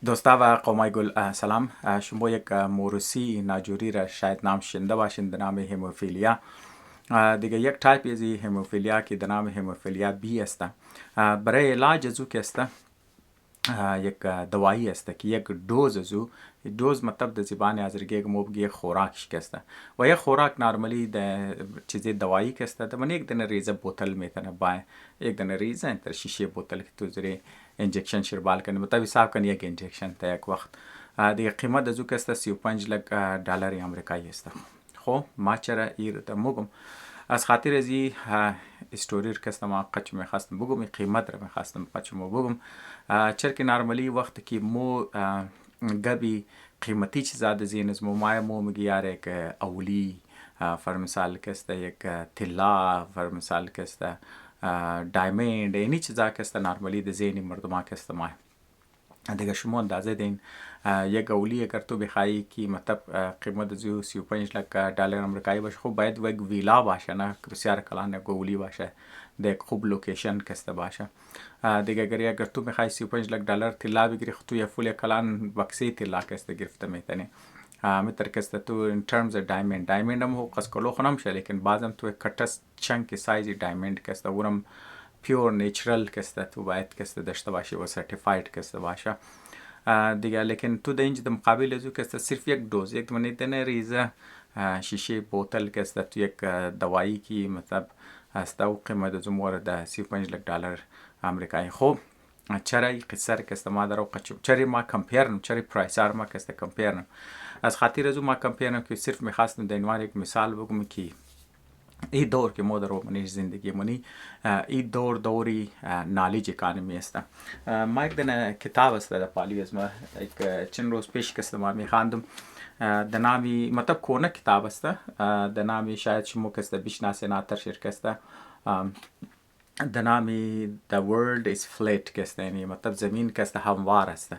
دوستا و قومای گل سلام. شما یک موروثی ناجوری را شاید نام شنیده باشین به نام هموفیلیا. دیگه یک تایپ از هموفیلیا که به نام هموفیلیا بی است. برای علاج از او که است یک دوایی است که یک دوز از او، دوز مطلب در زبان آذری ما بگیم خوراکش که است و یک خوراک نرمالی در چیز دوایی که است در من یک دونه ریزه بوتل میتونه با یک دونه ریزه انتر شیشه بوتل که تو زیر انجکشن شربال کنی مطلب حساب کنی یک انجکشن تا یک وقت دیگه قیمت از او که است 35 لک دلار آمریکایی است. خب ما چرا ایر مگم از خاطر از این استوریر که است ما قچ میخواستم بگم این قیمت رو میخواستم قچ مو بگم چرا که نرمالی وقتی که مو گبی قیمتی چیزا در ذهن از مو میگی یار یک اولی فر مثال که است یک طلا فر مثال که است دایموند اینی چیزا که است نرمالی در ذهن مردم که است ما دیگه شما اندازه دین یک اولی اگر تو بخوایی که مطلب قیمت از 35 لک دلار آمریکایی باشه خب باید یک ویلا باشه نه بسیار کلان یک اولی باشه در یک خوب لوکیشن کسته باشه. دیگه اگر تو میخوای 35 لک دلار طلا بگیری خب تو یه فول کلان بکسی طلا کسته گرفته میتونی متر کسته تو in terms of diamond هم هو قص کلو خونم شه لیکن بعضم تو کٹس چنک سایزی diamond کسته اونم پیور نیچرال کسته تو باید کسته داشته باشی و سرتیفاید کسته باشه دیگه. لیکن تو در اینجا مقابل ازو کسته صرف یک دوز یک منیتنه ریزه شیشه بوتل کسته تو یک دوایی کی مطلب است و قیمت از مورد 35 لک دلار آمریکایی. خب چرا این قصه کسته ما در اوقات چرا ما کمپیرنم چرا پرایسار ما کسته کمپیرنم از خاطر از ما کمپیرنم که صرف میخواستم در عنوان یک مثال بگم که این دور که ما در منیش زندگی منی این دوری نالج اکانومی است. ما یک دونه کتاب است در پالی از ما یک چند روز پیش کسته ما میخواندم در نامی مطلب کونه کتاب است در نامی شاید شما کسته بشناسین آتر شرکسته در نامی The World is Flat کسته یعنی مطلب زمین کسته هموار است.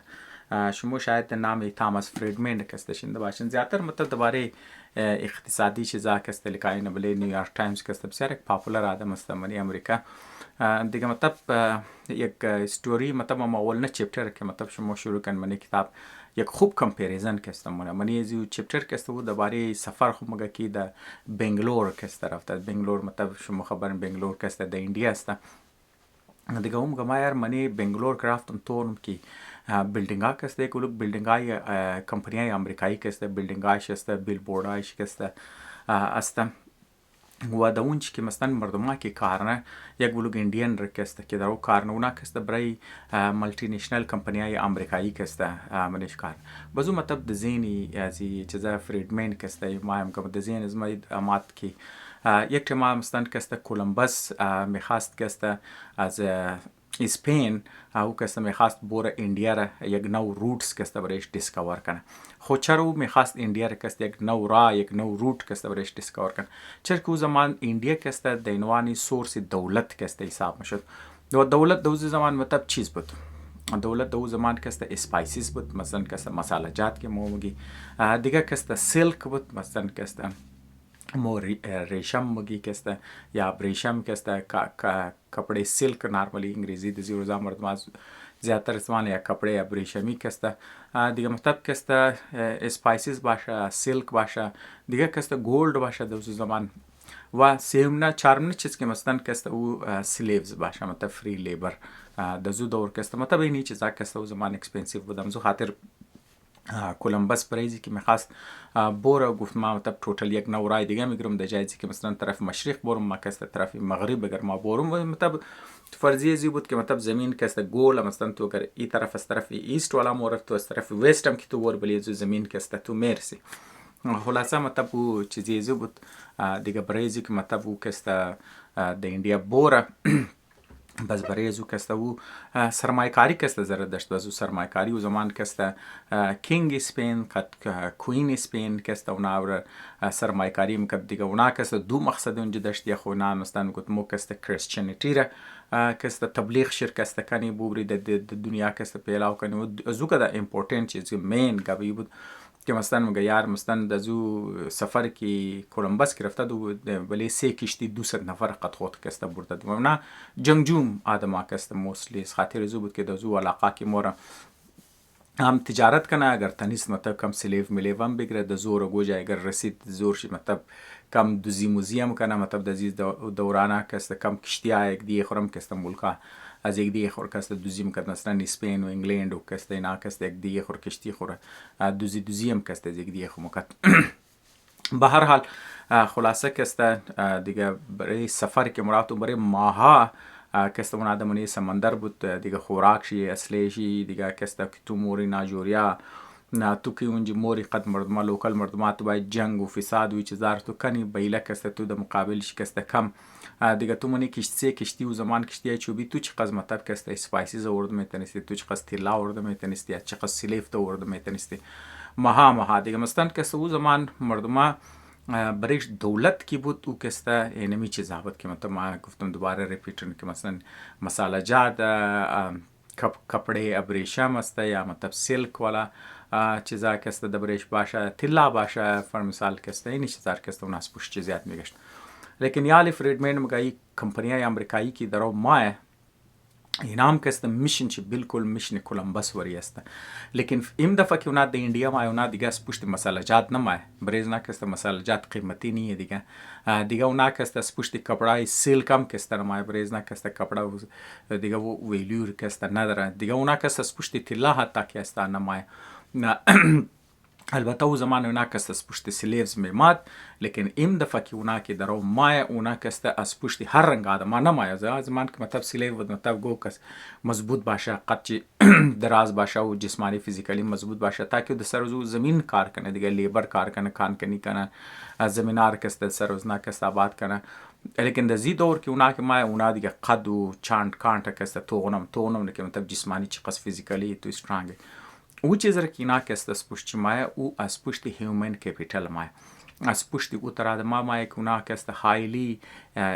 شما شاید در نامی تاماس فریدمن کسته شنده باشین زیادتر مطلب درباره اقتصادی چیزا کسته لکای نبله نیویورک تایمز کسته بسیار یک پاپولر آدم است منی امریکا دیگه مطلب یک استوری مطلب ما اول چپتر که مطلب شما شروع کن منی کتاب یک خوب کمپیریزن کسته منی از چپتر کسته بود درباره سفر خوب مگه کی در بنگلور کسته رفته بنگلور مطلب شما خبرن بنگلور کسته در انڈیا است دیگه اون گما یار منی بنگلور کرافتم تورم کی بیلدینگ ها کسته یک ولوک بیلدینگ های کمپنی های امریکایی کسته بیلدینگ هایش است بیل بورد هایش کسته است و در اون چی که مثلا مردم ها که کارنه یک ولوک اندیان را کسته که در او کارنه اونا کسته برای ملتی نیشنل کمپنی های امریکایی کسته منش کار بازو مطلب دزینی از چیزا فریدمن کسته ما هم کم دزین از ما امات که یک تما مثلا کسته کولمبس میخواست کسته از اسپین او کسته میخواست بوره انڈیا را یک نو روٹس کسته برایش دیسکاور کنه خود چرا او میخواست انڈیا را کسته یک نو راه یک نو روٹ کسته برایش دیسکاور کنه چرا که او زمان انڈیا کسته دینوانی سورس دولت کسته حساب میشد و دولت دو زمان مطلب چیز بود دولت دو زمان کسته اسپایسیز بود مثلا کسته مساله جات که مو میگی دیگه کسته سلک بود مثلا کسته مو ریشم مگی کسته یا ریشم کسته کپڑے سلک نارملی انگریزی د زیرو زامرد ما زیادتر استعمال یا کپڑے یا ریشمی کسته دیگه مطلب کسته اسپایسیز باشه سلک باشه دیگه کسته گولد باشه د زمان و سیمنا چارمنه چیز که مثلا کسته او سلیوز باشه مطلب فری لیبر د زو دور کسته مطلب اینی چیزا کسته او زمان اکسپنسیو بودم زو خاطر کولمبس برایزی که میخواست بوره گفت ما مطلب توتال یک نو رای دیگه میگرم در جایزی که مثلا طرف مشرق برم ما کسته طرف مغرب اگر ما برم مطلب فرضیه زی بود که مطلب زمین کسته گول مثلا تو اگر ای طرف از طرف ایست والا مورف تو از طرف ویست هم که تو بور بلی زمین کسته تو مرسی خلاصه مطلب او چیزی زی بود دیگه برایزی که مطلب او کسته در انڈیا بوره بس برای ازو کسته او سرمایه کاری کسته زره داشت بازو سرمایه کاری و زمان کسته کینگ سپین کوین سپین کسته اونا ور سرمایه کاری میکرد دیگه اونا کسته دو مقصد اونجا داشت یا خونا مثلا گفت مو کسته کریسچنیتی را کسته تبلیغ شر کسته کنی بوری د دنیا کسته پیلاو کنی و ازو که دا امپورتنت چیز مین گوی بود که مثلا میگه یار مثلا دزو سفر کی کولمبس کی رفته دو ولی 3 کشتی 200 نفر قد خود کسته برده دو نه جنگجوم آدم ها کسته موسلی خاطر زو بود که دزو علاقه کی مورا هم تجارت کنه اگر تنیست مطلب کم سلیف ملیو هم بگیره د زور و گوجه اگر رسید زور شد مطلب کم دوزی موزی هم کنه مطلب دزیز دورانه کست کم کشتی ها یک دیگه خورم کست ملکا از یک دیگه خور کست دوزی هم کرد مثلا اسپین و انگلند و کست اینا کست یک دیگه خور کشتی خور دوزی هم کست از یک دیگه خور مکت به هر حال خلاصه کست دیگه برای سفر که مراد برای ماها کسته اون آدمانی سمندر بود دیگه خوراک شی اصلی شی دیگه کسته که تو موری ناجوریا نه تو که اونجا موری قد مردما لوکل مردما تو باید جنگ و فساد و چیزار تو کنی بیله کسته تو در مقابل شی کسته کم دیگه تو منی کشتی و زمان کشتی چوبی تو چه قز مطلب کسته اسپایسیز آورده میتونستی تو چه قز تیلا آورده میتونستی چه قز سلیف تو آورده میتونستی ماها دیگه مثلا کسته او زمان مردما برای دولت کی بود او کسته اینمی چیزا بود که مثلا ما گفتم دوباره ریپیتن که مثلا مساله جات کپڑے ابریشم است یا مطلب سلک والا چیزا کسته دبریش باشه تلا باشه فر مثال کسته این چیزا کسته اوناس پوش چیزیات میگشت لیکن یالی فریدمن مگای کمپانیای امریکایی کی درو ماه اینام کسته میشن چی بالکل میشن کولمبس وری است لیکن این دفعه که اونا د انډیا ما اونا دیگه سپوشت مساله جات نه ما بریز نه کسته مساله جات قیمتی نه دیگه اونا کسته سپوشت کپڑای سیلک هم کسته ما بریز نه کسته کپڑا دیگه ویلور کسته نداره دیگه اونا کسته سپوشت تلا حتی کسته نه ما البته او زمان اونا کسته سپوشت سلیوز میماد لیکن این دفعه که اونا که درو مای اونا کسته از پشت هر رنگ آدم ما نمایه زمان که مطلب سلیو بود مطلب گو کس مضبوط باشه قد دراز باشه و جسمانی فیزیکلی مضبوط باشه تاکه د سرزو زمین کار کنه دیگه لیبر کار کنه کانکنی کنه زمینار کسته سرزنا کسته آباد کنه لیکن د زی دور که اونا دیگه قد و چاند کانت کسته توغنم که مطلب جسمانی چی قص فیزیکلی تو استرانگه او چیز را که اینا کسته از پشت مایه او از پشت هیومن کپیتل مایه از پشت او تراد مایه که اونا کسته هایلی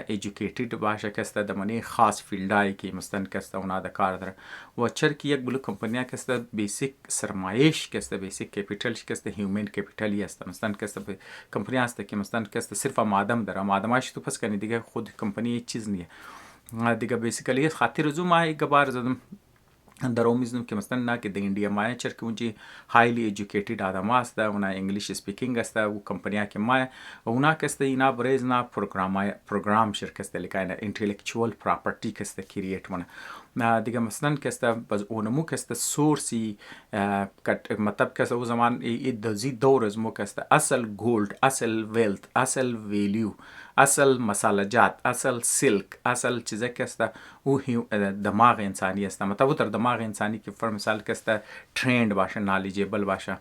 ایژوکیتید باشه کسته دمانی خاص فیلدایی که مثلا کسته اونا کار داره و چر که یک بلو کمپانیا کسته بیسیک سرمایش کسته بیسیک کپیتلش کسته هیومن کپیتلی است مثلا کسته کمپانیا است که مثلا کسته صرف آدم داره آدماش تو پس کنی دیگه خود کمپانی چیز نیه دیگه بیسیکلی خاطر زو مایه گبار زدم درو میزنم که مثلا نه که د انډیا مایه چر که اونجی هایلی ایژوکیتید آدم است اونا انگلیش سپیکینگ است و کمپانیا که مایه اونا کسته اینا بریز نه پروگرام شرکت لیکاینه انټلیکچوال پراپرتی کسته کرییت منه دیگه مثلا کسته باز اونمو کسته سورسی مطلب کسته او زمان د زی دور از مو کسته اصل گولد اصل ویلت اصل ویلیو اصل مسالجات اصل سلک اصل چیزه کسته او دماغ انسانی است مطلب در دماغ انسانی که فر مثال کسته ترند باشه نالیجیبل باشه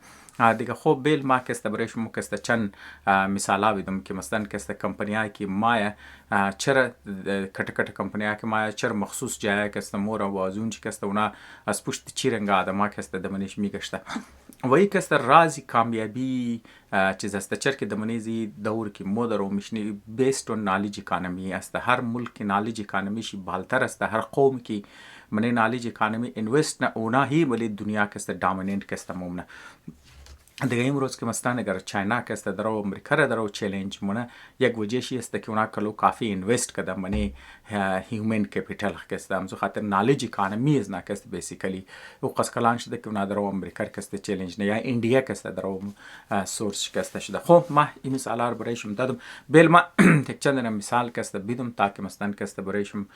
دیگه خوب بیل ما کسته برای شما کسته چند مثالا بیدم که مثلا کسته کمپانیایی که مایه چرا کٹ کمپانیایی که مایه چرا مخصوص جایه کسته مورا وازون چی کسته اونا از پشت چی رنگ آدم ها کسته دمنیش میگشته و ای کسته رازی کامیابی چیز است چر که دمنیزی دور که مدر و میشنی بیست اون نالیج اکانومی است هر ملک نالیج اکانومیشی بالتر است هر قوم کی منی نالیج اکانومی انویست نه اونا هی ولی دنیا کسته دامیننت کسته مومنه دیگه امروز که مثلا اگر چاینا کسته درو امریکا را درو چالش مونه یک وجهشی است که اونا کلو کافی اینوست کده منی هیومن کپیتال کسته همزو خاطر نالج اکانومی از نه کسته بیسیکلی او قص کلان شده که اونا درو امریکا کسته چالش نه یا انډیا کسته درو سورس کسته شده خب ما این مثالا رو برایشم دادم بیل ما تک چند مثال کسته بیدم تاکه مثلا کسته برایشم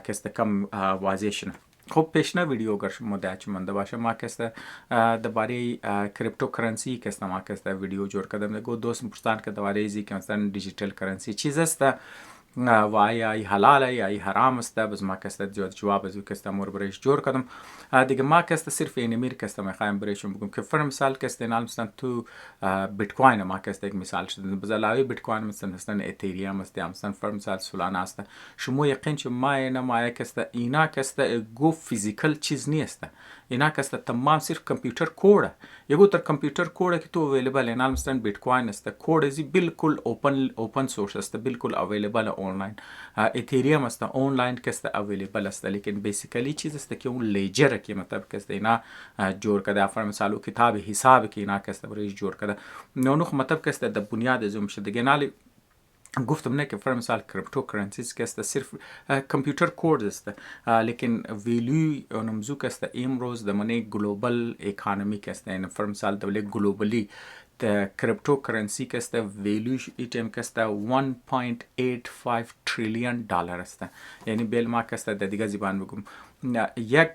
کسته کم واضح شنه خب پیشنه ویدیو اگر شما داچ منده باشه ما کسته درباره کریپتو کرنسی کسته ما کسته ویدیو جور کردم گو دوست پرسان که درباره ازی که مثلا دیجیتال کرنسی چیز است و آیا ای حلاله یا ای حرام است باز ما کسته جواب از کسته مور برایش جور کردم دیگه ما کسته صرف اینمیر کسته میخوایم برایشون بگم که فر مثال کسته نال مثلا تو بیت کوین ما کسته یک مثال شده باز علاوه بیت کوین مثلا اتریوم است مثلا فر مثال سولانا است شما یقین چه ما اینا ما کسته اینا کسته گو فیزیکال چیز نیست اینا کسته تمام صرف کامپیوتر کوده یگو تر کامپیوتر کوده که تو اویلیبل نال مثلا بیت کوین است کود ازی بالکل اوپن سورس است بالکل اویلیبل آنلاین اتریوم است آنلاین کسته اویلیبل است لیکن بیسیکلی چیز است که اون لیجر که مطلب کسته اینا جور کده فر مثلا کتاب حساب که اینا کسته برای جور کده نو مطلب کسته د بنیاد از مشه دیگه نالی گفتم نه که فرض مثال کریپتو کرنسیز که است صرف کامپیوتر کود است، لیکن ویلیو نمزو که است امروز دمانه گلوبال اکانومی که است، یعنی فرض مثال دوله گلوبالی کریپتو کرنسی که است ویلیوش ایتم که است 1.85 تریلیون دلار است. یعنی بیل ما که است در دیگه زبان بگم یک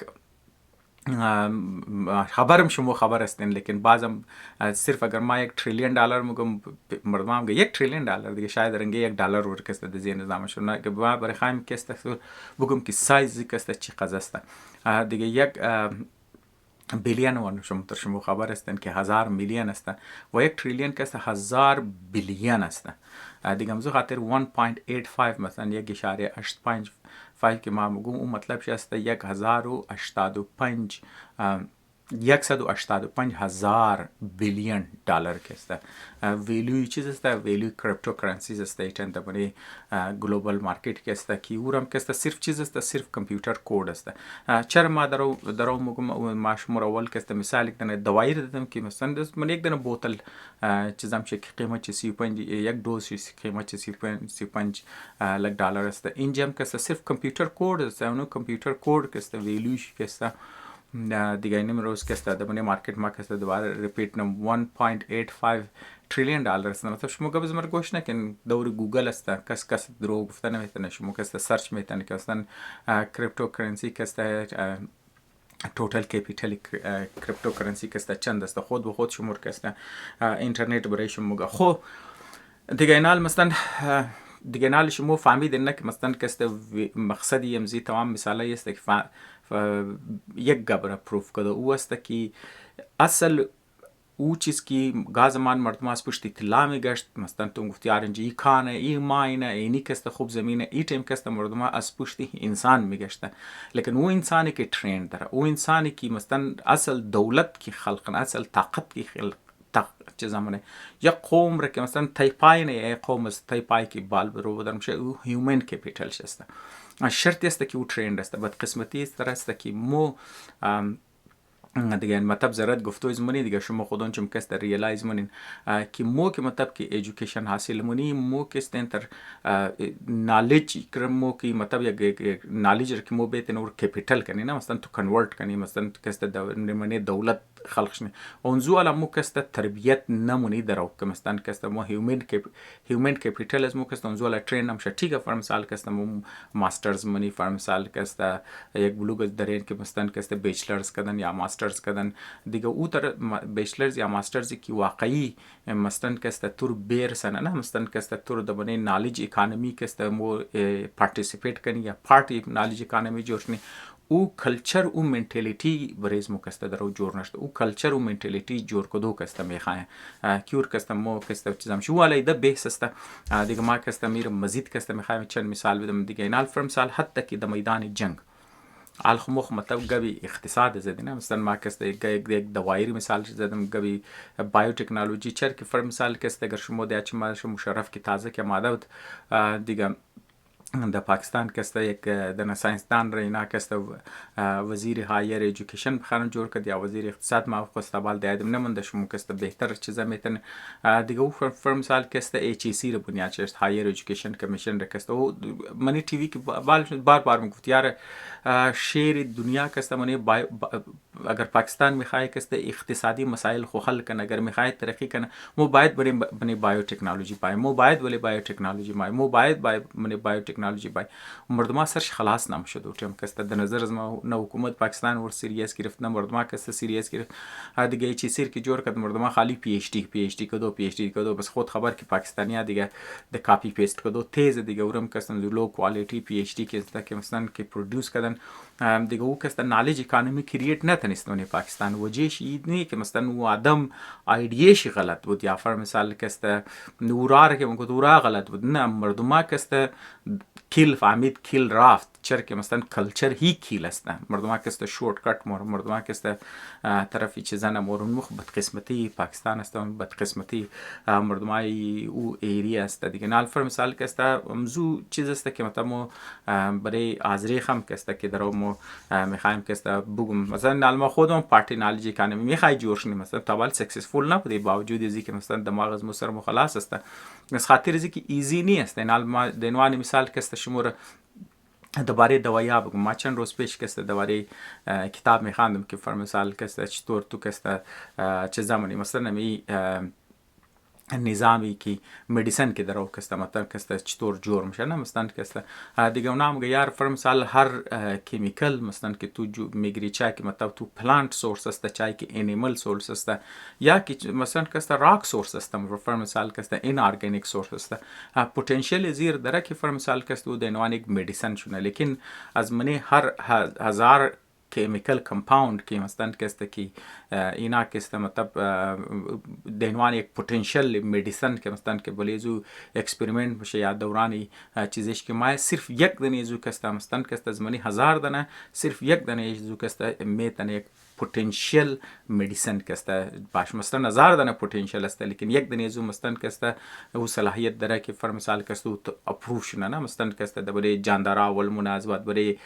خبرم شما خبر هستین، لیکن بعضم صرف اگر ما 1 تریلیون دلار میگم مردم میگه 1 تریلیون دلار دیگه شاید رنگه 1 دلار ورکسته در ذهن نظامشون، نه که ما برای خواهیم که است بگم که سایزی که است چی قضا است دیگه. 1 بیلیون و شما خبر هستین که 1000 میلیون است و 1 تریلیون که است 1000 بیلیون است دیگه. همزو خاطر 1.85 مثلا 1.85 که ما میگم اون مطلب چی است 1085 185,000 بیلیون دلار که است ویلیوی چیز است، ویلیوی کریپتو کرنسیز است ایتن دبنی گلوبال مارکت که است که اورم که است صرف چیز است، صرف کامپیوتر کود است. چرا ما درو مگم ما شما اول که است مثال یک دونه دوایر دادم که مثلا من یک دونه بوتل چیزام که قیمت 35 یک دوز قیمت 35 لک دلار است، اینجا هم که است صرف کامپیوتر کود است، اون کامپیوتر کود که است ویلیوش که است دیگه. این روز که است دبنی مارکت ما که است دوباره ریپیت نم 1.85 تریلیون دلار است. مثلا شما قبل مر گوش نکن دور گوگل است، کس درو گفتن نمیتونه، شما که است سرچ میتونه که اصلا کریپتو کرنسی که است توتال کپیتال کریپتو کرنسی که است چند است، خود به خود شما که است اینترنت برای شما خو دیگه. اینال مثلا دیگه نال شما فهمیدین نه که مثلا که است مقصدی امزی تمام مثالی است که یک گبر پروف کده او است که اصل او چیز که گازمان مردم از پشت اطلاع میگشت، مثلا تو گفتی آرنجی ای کانه ای ماینه اینی که است خوب زمینه ای تیم که است مردم از پشت انسان میگشته، لیکن او انسانی که ترند داره، او انسانی که مثلا اصل دولت کی خلقن، اصل طاقت کی خلق چه زمانه یک قوم را که مثلا تایپای نه یک قوم است تایپای که بال برو بدرم شه او هیومن کپیتال شسته شرطی است که او ترند است. بعد قسمتی است که مو دیگه مطلب زرد گفتو زمانی دیگه شما خودون چم کس در ریالایز منین که مو که مطلب که ایژوکیشن حاصل منی مو که استنتر نالج کرم مو که مطلب یک نالج که مو بیت نور کپیتال کنی نه مثلا تو کنورت کنی مثلا کس نمونه دولت خلقش نه اونزو علا مو کس تربیت نمونی درو که مثلا کس مو هیومن کپیتال از مو کس اونزو علا ترین نمشه ٹھیک ہے فرم سال کس مو ماسترز منی فرم سال کس یک بلوگ درین که مثلا کس بیچلرز کدن یا ماسترز کدن دیگه او تر بیچلرز یا ماسترز کی واقعی مثلا کس تور بیر سنه نه مثلا کس تور دبنه نالج اکانومی کس مو پارټیسیپیټ کنی یا پارټی نالج اکانومی جوړنی او کلچر او منتالیتی بریز مو کسته درو جور نشته او کلچر او منتالیتی جور کدو کسته میخواه کیور کسته مو کسته چیزام شو ولی ده بحث است دیگه ما کسته میره مزید کسته میخواه چند مثال بدم دیگه اینال فرم سال حتی که در میدان جنگ الخموخ مطلب گبی اقتصاد زدینه مثلا ما کسته یک دوایری مثال زدم گبی بایوتکنولوژی چر که فرم مثال کسته اگر شما دیاچ ما مشرف کی تازه که ماده بود دیگه در پاکستان کسته یک دنا ساینسدان رینا کسته وزیر هایر ایژوکیشن بخوان جور کرد یا وزیر اقتصاد ما قستبال دادم نمونده شما کسته بهتر چیزا میتن دیگه او فرم سال کسته ایچ ای سی رو بنیاد چست هایر ایژوکیشن کمیشن کسته او منی تی وی که بار بار میگفت یار شیر دنیا کسته منی اگر پاکستان میخواد کسته اقتصادی مسائل خو حل کنه اگر میخواد ترقی کنه مو باید بنی بایوتکنولوژی پای مو باید ولی بایوتکنولوژی مو باید منی بایوتکنولوژی پای مردم سرش خلاص نمیشد و تیم کسته در نظر از ما نه حکومت پاکستان ور سیریس گرفت نه مردم کسته سیریس گرفت دیگه چی سیر کی جور کرد مردم خالی پی اچ डी کدو بس خود خبر که پاکستانیا دیگه د کاپی پیست کدو تیز دیگه ورم کسته لو کوالیتی پی اچ डी که مثلا که پرودوس کردن دیگه او کسته نالج اکانومی کرییت نتونستونه پاکستان وجهش این که مثلا و آدم ایدیش غلط بود یا فر مثال کسته نورار که مگه دورا غلط بود نه مردم کسته کیل فهمید کیل رفت چرا که مثلا کلچر هی کیل است مردم که است شورت کات مردم که است طرفی چیزا نمورون مخ بدقسمتی پاکستان است بدقسمتی مردم او ایریا است دیگه نال فر مثال که است مزو چیز است که مثلا برای آذری هم که است که درو مو میخوایم که است بگم مثلا نال ما خودم پارتی نالجی کنیم میخوای جورش نیم مثلا تابال سکسسفول نبوده باوجود از اینکه مثلا دماغ از مصر مخلاص است از خاطر از اینکه ایزی نیست نال ما دنوانی مثال که است شمور درباره دوایا بگم ما چند روز پیش که درباره کتاب میخواندم که فر مثال که چطور تو که چه زمانی مثلا می نظامی که مدیسن که درو که مثلا که چطور جور میشه نه مثلا که دیگه اونام یار فر مثال هر کیمیکل مثلا که تو میگری چای که مثلا تو پلانت سورس است چای که انیمال سورس است یا که مثلا که راک سورس است فر مثال که این ارگانیک سورس است پتانسیل زیر داره که فر مثال که تو دنوان یک مدیسن شونه لیکن از منی هر هزار کیمیکل کمپاوند که مثلا که اینا که مطلب دنوان یک پتانسیل مدیسن که مثلا که بلیزو اکسپریمنت بشه یا دورانی چیزش که ما صرف یک دنه زو که مثلا که از منی هزار دنه صرف یک دنه زو که میتونه یک پتانسیل مدیسن که است باش مثلا هزار دنه پتانسیل است لیکن یک دنه زو مثلا که او صلاحیت داره که فر مثال که تو اپروف شونه نه مثلا که برای جاندارا ول مناسبت برای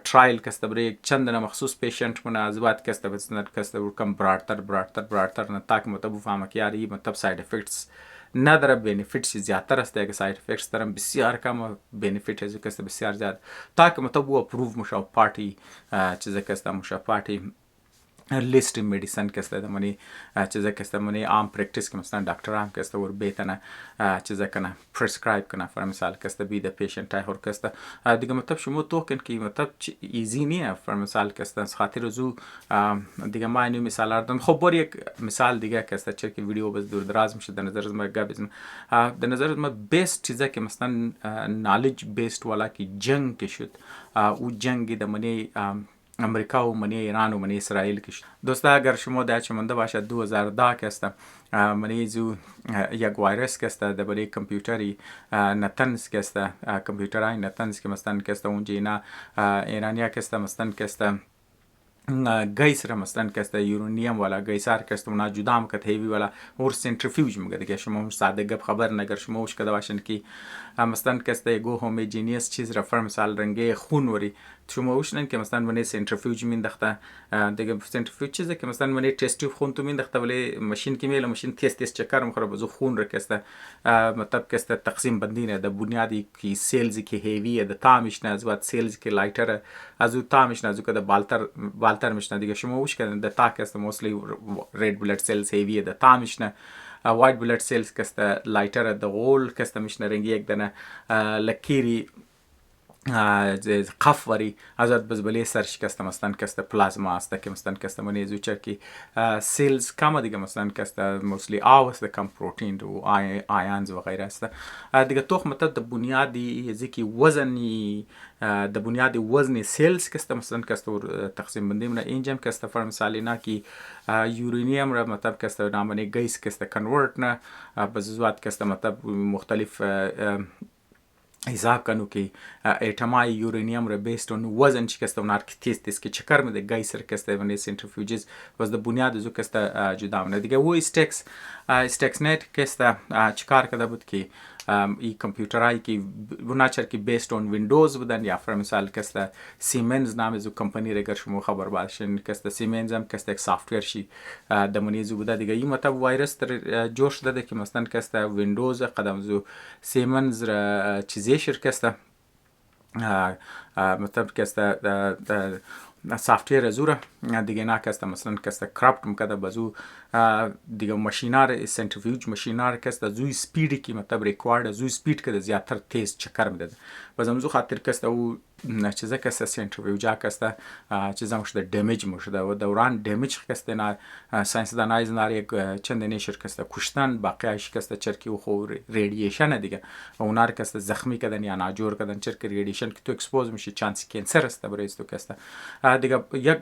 ترایل که برای چند مخصوص پیشنت مناسبت که مثلا که کم براتر نه تاک مطلب فهمه که یاری مطلب ساید افکتس نداره بینیفیتس زیادتر است اگه ساید افکتس دارن بسیار کم بینیفیت از که بسیار زیاد تاک مطلب او اپروف مشه پارتی چیزا که مشه پارتی لیست مدیسن که است منی چیزا که منی عام پرکتیس که مثلا دکتر هم که است ور بیتنه چیزا کنه پرسکرایب کنه فر مثال که است بی د پیشنت هر که است دیگه مطلب شما توکن که مطلب ایزی نیه فر مثال که است خاطر زو دیگه ما اینو مثال اردم خب بر یک مثال دیگه که است چه که ویدیو بس دور دراز میشه در نظر ما گابیزم در نظر ما بیست چیزا که مثلا نالج بیست والا کی جنگ که شد او جنگ د منی امریکا و منی ایران و منی اسرائیل کش دوستا اگر شما در چمنده باشه 2010 که است منی زو یک وایرس که است در برای کامپیوتری نتنس که است کامپیوترای نتنس که مثلا که است اونجا اینا ایرانیا که است مثلا که است گیس را مثلا که است یورانیم والا گیسار که است اونا جدا مکت هیوی والا اور سنتریفیوژ میگه دیگه شما ساده گپ خبر نگر شما وش کده باشن که مثلا که است گو هوموجینیس چیز را فر مثال رنگه خون وری شما وشنن که مثلا منی سنتریفیوژ میندخته دیگه سنتریفیوژ چیزه که مثلا منی تست تیوب خون تو میندخته ولی ماشین که میله ماشین تست چکر مخره بزو خون را که است مطلب که است تقسیم بندی نه د بنیادی کی سیلز کی هیوی د تامش نه از بعد سیلز کی لایتر از او تامش نه از که د بالتر میشنه دیگه شما وش کردن د تاک است موستلی رید بلد سیلز هیوی د تامش نه وایت بلد سیلز که است لایتر د غول که است میشنه رنگ یک دنه لکیری قف وری ازاد بزبلی سرش که است مثلا که است پلازما است که مثلا که است منی زوچر کی سیلز کم دیگه مثلا که است موستلی آو است کم پروتین و آیانز و غیره است دیگه توخ مطلب د بنیادی زکی وزنی د بنیادی وزن سیلز که است مثلا که است تقسیم بندی من اینجام که است فر مثال اینا کی یورانیم را مطلب که است نامنی گیس که است کنورت نه بزوات که است مطلب مختلف حساب کنو که اتمای یورانیم را بیست اون وزن چی کسته اونار که تیست که چکر میده گیسر کسته ونی سنتریفیوژز باز د بنیاد زو کسته جدا منه دیگه و استکس نت کسته چکار کرده بود که ای کامپیوترایی که بناچر که بیست اون ویندوز بودن یا فر مثال کسته سیمنز نام زو کمپانی رگر شما خبر باشین کسته سیمنز هم کسته یک سافتویر شی دمونی زو بوده دیگه این مطلب وایرس در جوش داده که مثلا کسته ویندوز قدم زو سیمنز را چیزی شرکسته مطلب کسته سافتویر زوره دیگه نه کسته مثلا کسته کرپت مکده بزو دیگه ماشینار سنتریفیوژ ماشینار کسته زوی سپیدی که مطلب ریکوارد زوی سپید کده زیادتر تیز چکر میده بازم زو خاطر کسته او چیزا کسته سنتریفیوژا کسته چیزا مشده دمیج مشده و دوران دمیج کسته نه ساینسدانای زنار یک چندین شرکسته کشتن باقیش کسته چرکی و خو ریډییشن دیگه و اونار کسته زخمی کردن یا ناجور کردن چرک ریډییشن که تو اکسپوز میشی چانس کانسر است برای تو کسته دیگه یک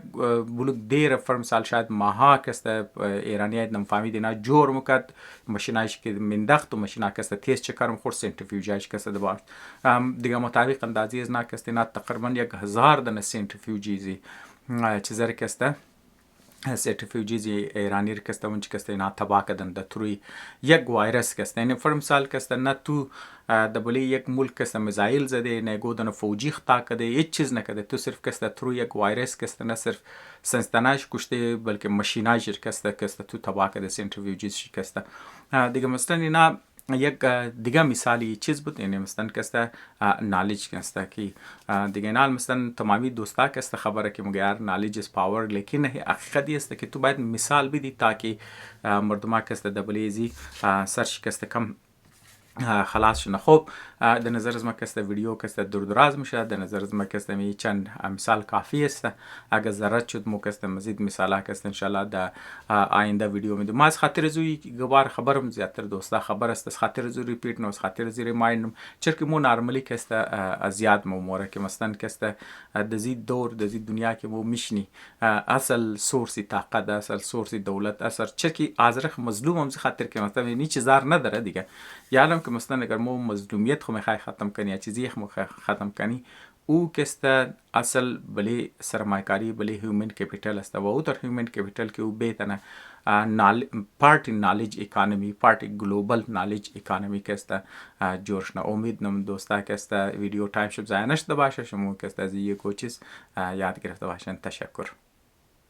بلوک دیر فرمسال شاید ماها کسته ایرانی نم فهمیدی نه جور مکد ماشینایش که مندخت و ماشینا کسته تیز چه کارم خورد سنتریفیوژاش کسته دباش دیگه مطابق اندازی از نه کسته نه تقریبا 1000 دنه سنتریفیوژیزی چیزا کسته سنتریفیوژیزی ایرانی کسته اون کسته نه تباه کردن د تروی یک وایرس کسته یعنی فرمسال کسته نه تو دبلی یک ملک کسته میزایل زده نه گودن فوجی خطا کده هیچ چیز نکده تو صرف کسته تروی یک وایرس کسته نه صرف سنستناش کشته بلکه ماشیناش کسته تو تباه کده سنتریفیوژیز کسته دیگه مثلا اینا یک دیگه مثالی چیز بود یعنی مثلا کسته نالج کسته که دیگه نال مثلا تمامی دوستا کسته خبره که مگر نالج از پاور لیکن حقیقتی است که تو باید مثال بدی تاکه مردم کسته دبلیزی سرچ کسته کم خلاص شونه. خب در نظر از ما کسته ویدیو کسته دراز میشه، در نظر از ما کسته می چند مثال کافی است. اگر ضرورت شد مو کسته مزید مثالا کسته ان شاء الله در آینده ویدیو میدم. ما از خاطر زوی گوار خبرم زیاتر دوستا خبر است، از خاطر زوی ریپیت نو، از خاطر زوی ریمایند چرکی مو نارملی کسته زیاد مو موره که مثلا کسته دزید دور دزید دنیا که مو میشنی اصل سورسی طاقت، اصل سورسی دولت، اصل چرکی ازرخ مظلوم هم خاطر که مثلا نیچ زار نداره دیگه. یادم که مثلا اگر مو مظلومیت خو میخوای ختم کنی یا چیزی خو ختم کنی او کسته اصل بلی سرمایکاری بلی هیومن کپیتال است و او در هیومن کپیتال که او بیتنه پارت نالج اکانومی، پارت گلوبال نالج اکانومی کسته جورشنا. امید نم دوستا کسته ویدیو تایم شب زاینش ده باشه، شما کسته از یک چیز یاد گرفته باشن. تشکر.